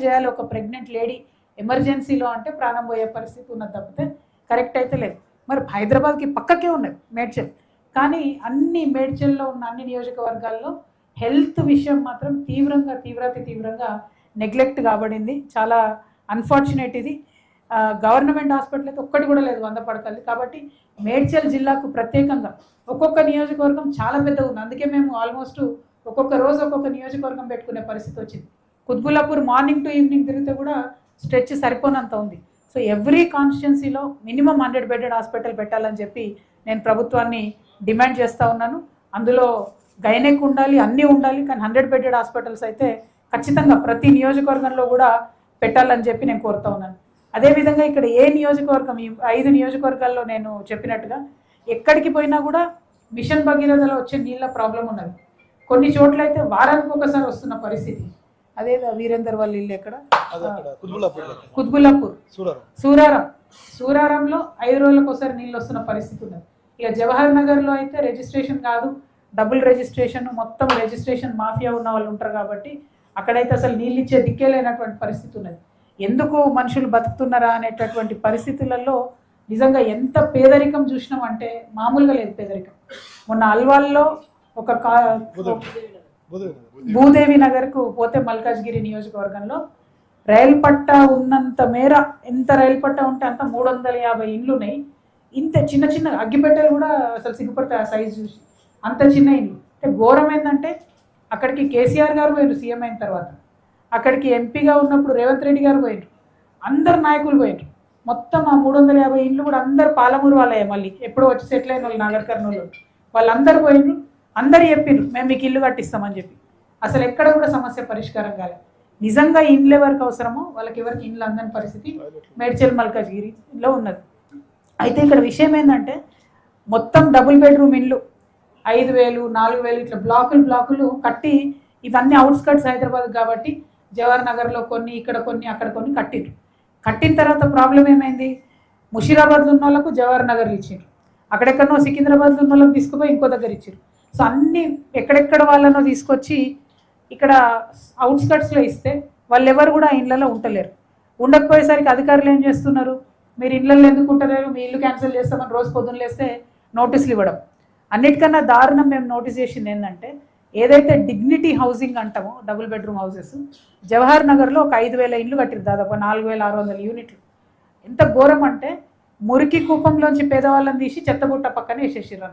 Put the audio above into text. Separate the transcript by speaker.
Speaker 1: చేయాలి ఒక pregnant lady ఎమర్జెన్సీలో అంటే ప్రాణం పోయే పరిస్థితి ఉన్నది తప్పితే కరెక్ట్ అయితే లేదు. మరి హైదరాబాద్కి పక్కకే ఉన్నది మేడ్చల్, కానీ అన్ని మేడ్చల్లో ఉన్న అన్ని నియోజకవర్గాల్లో హెల్త్ విషయం మాత్రం తీవ్రంగా నెగ్లెక్ట్ కాబడింది. చాలా అన్ఫార్చునేట్ ఇది. గవర్నమెంట్ హాస్పిటల్ అయితే ఒక్కటి కూడా లేదు 100 పడకలు. కాబట్టి మేడ్చల్ జిల్లాకు ప్రత్యేకంగా ఒక్కొక్క నియోజకవర్గం చాలా పెద్దగా ఉంది. అందుకే మేము ఆల్మోస్ట్ ఒక్కొక్క రోజు ఒక్కొక్క నియోజకవర్గం పెట్టుకునే పరిస్థితి వచ్చింది. కుత్బుల్లాపూర్ మార్నింగ్ టు ఈవినింగ్ తిరిగితే కూడా స్ట్రెచ్ సరిపోనంత ఉంది. సో ఎవ్రీ కాన్స్టిట్యున్సీలో మినిమం 100 బెడెడ్ హాస్పిటల్ పెట్టాలని చెప్పి నేను ప్రభుత్వాన్ని డిమాండ్ చేస్తూ ఉన్నాను. అందులో గైనెక్ ఉండాలి, అన్నీ ఉండాలి, కానీ 100 బెడెడ్ హాస్పిటల్స్ అయితే ఖచ్చితంగా ప్రతి నియోజకవర్గంలో కూడా పెట్టాలని చెప్పి నేను కోరుతూ ఉన్నాను. అదేవిధంగా ఇక్కడ ఏ నియోజకవర్గం, ఈ 5 నియోజకవర్గాల్లో నేను చెప్పినట్టుగా ఎక్కడికి పోయినా కూడా మిషన్ భగీరథలో వచ్చే నీళ్ళ ప్రాబ్లం ఉన్నది. కొన్ని చోట్ల అయితే వారానికి ఒకసారి వస్తున్న పరిస్థితి. అదే వీరేందర్ వాళ్ళ ఇల్లు ఎక్కడ, కుత్బుల్లాపూర్ సూరారంలో 5 రోజులకు ఒకసారి నీళ్ళు వస్తున్న పరిస్థితి ఉన్నది. ఇక జవహర్ నగర్లో అయితే రిజిస్ట్రేషన్ కాదు, డబుల్ రిజిస్ట్రేషన్, మొత్తం రిజిస్ట్రేషన్ మాఫియా ఉన్న వాళ్ళు ఉంటారు. కాబట్టి అక్కడైతే అసలు నీళ్ళు ఇచ్చే దిక్కే లేనటువంటి పరిస్థితి ఉన్నది. ఎందుకు మనుషులు బతుకుతున్నారా అనేటటువంటి పరిస్థితులలో నిజంగా ఎంత పేదరికం చూసినామంటే మామూలుగా లేదు పేదరికం. మొన్న అల్వాల్లో ఒక భూదేవి నగర్కు పోతే మల్కాజ్గిరి నియోజకవర్గంలో రైలు పట్ట ఉన్నంత మేర, ఎంత రైలు పట్ట ఉంటే అంత 350 ఇండ్లు ఉన్నాయి. ఇంత చిన్న అగ్గిపెట్టెలు కూడా అసలు సిగ్గుపడతాయి ఆ సైజు చూసి, అంత చిన్న ఇండ్లు. అంటే ఘోరం ఏంటంటే అక్కడికి కేసీఆర్ గారు పోయారు సీఎం అయిన తర్వాత, అక్కడికి ఎంపీగా ఉన్నప్పుడు రేవంత్ రెడ్డి గారు పోయారు, అందరు నాయకులు పోయారు. మొత్తం ఆ 350 ఇండ్లు కూడా అందరు పాలమూరు వాళ్ళే, మళ్ళీ ఎప్పుడో వచ్చి సెటిల్ అయిన వాళ్ళు, నాగర్ కర్నూలు వాళ్ళందరూ పోయినరు. అందరు చెప్పిర్రు మేము మీకు ఇల్లు కట్టిస్తామని చెప్పి. అసలు ఎక్కడ కూడా సమస్య పరిష్కారం కాలేదు. నిజంగా ఇండ్లు ఎవరికి అవసరమో వాళ్ళకి ఎవరికి ఇండ్లు అందని పరిస్థితి మేడ్చల్ మల్కాజ్గిరిలో ఉన్నది. అయితే ఇక్కడ విషయం ఏంటంటే మొత్తం డబుల్ బెడ్రూమ్ ఇండ్లు 5,000, 4,000 ఇట్లా బ్లాకులు కట్టి, ఇవన్నీ అవుట్స్కట్స్ హైదరాబాద్ కాబట్టి జవహర్ నగర్లో కొన్ని, ఇక్కడ కొన్ని, అక్కడ కొన్ని కట్టిండ్రు. కట్టిన తర్వాత ప్రాబ్లం ఏమైంది, ముషీరాబాద్లో ఉన్న వాళ్ళకు జవహర్ నగర్లు ఇచ్చిండ్రు, అక్కడెక్కడనో సికింద్రాబాద్లో ఉన్న వాళ్ళకి తీసుకుపోయి ఇంకో దగ్గర ఇచ్చారు. సో అన్నీ ఎక్కడెక్కడ వాళ్ళనో తీసుకొచ్చి ఇక్కడ అవుట్స్కట్స్లో ఇస్తే వాళ్ళు ఎవరు కూడా ఇళ్ళలో ఉండలేరు. ఉండకపోయేసరికి అధికారులు ఏం చేస్తున్నారు, మీరు ఇళ్ళల్లో ఎందుకు ఉంటలేరు, మీ ఇల్లు క్యాన్సిల్ చేస్తామని రోజు పొద్దున్న లేస్తే నోటీసులు ఇవ్వడం. అన్నిటికన్నా దారుణం మేము నోటీస్ చేసింది ఏంటంటే, ఏదైతే డిగ్నిటీ హౌసింగ్ అంటామో డబుల్ బెడ్రూమ్ హౌసెస్ జవహర్ నగర్లో ఒక 5,000 ఇండ్లు కట్టిరు, దాదాపు 4,600 యూనిట్లు. ఎంత ఘోరం అంటే మురికి కూపంలోంచి పేదవాళ్ళని తీసి చెత్తబుట్ట పక్కన వేసేసిర్రు.